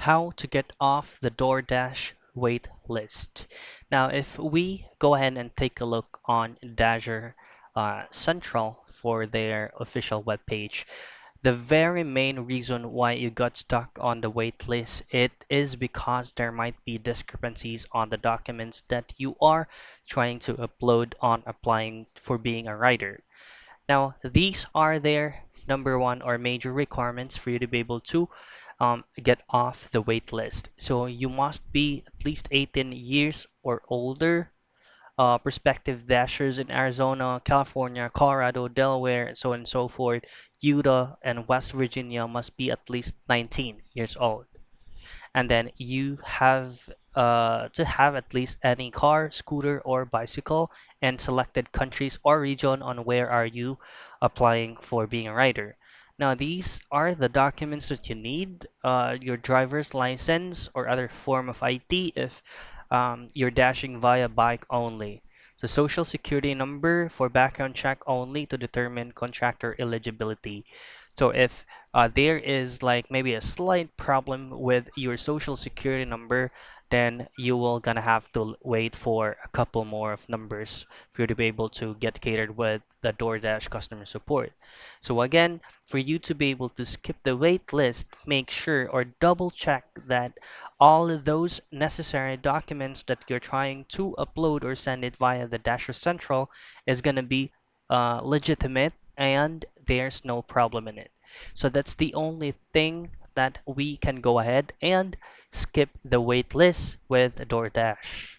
How to get off the Doordash wait list. Now, if we go ahead and take a look on Dasher Central for their official webpage, the very main reason why you got stuck on the wait list, it is because there might be discrepancies on the documents that you are trying to upload on applying for being a writer. Now, these are their number one or major requirements for you to be able to get off the wait list. So you must be at least 18 years or older. Prospective dashers in Arizona, California, Colorado, Delaware, and so on and so forth. Utah and West Virginia must be at least 19 years old, and then you have to have at least any car, scooter, or bicycle, and selected countries or region on where are you applying for being a rider. Now, these are the documents that you need: your driver's license or other form of ID if you're dashing via bike only. The social security number for background check only to determine contractor eligibility. So if there is like maybe a slight problem with your social security number, then you will gonna have to wait for a couple more of numbers for you to be able to get catered with the DoorDash customer support. So again, for you to be able to skip the wait list, make sure or double check that all of those necessary documents that you're trying to upload or send it via the Dasher Central is gonna be legitimate and there's no problem in it. So that's the only thing that we can go ahead and skip the wait list with DoorDash.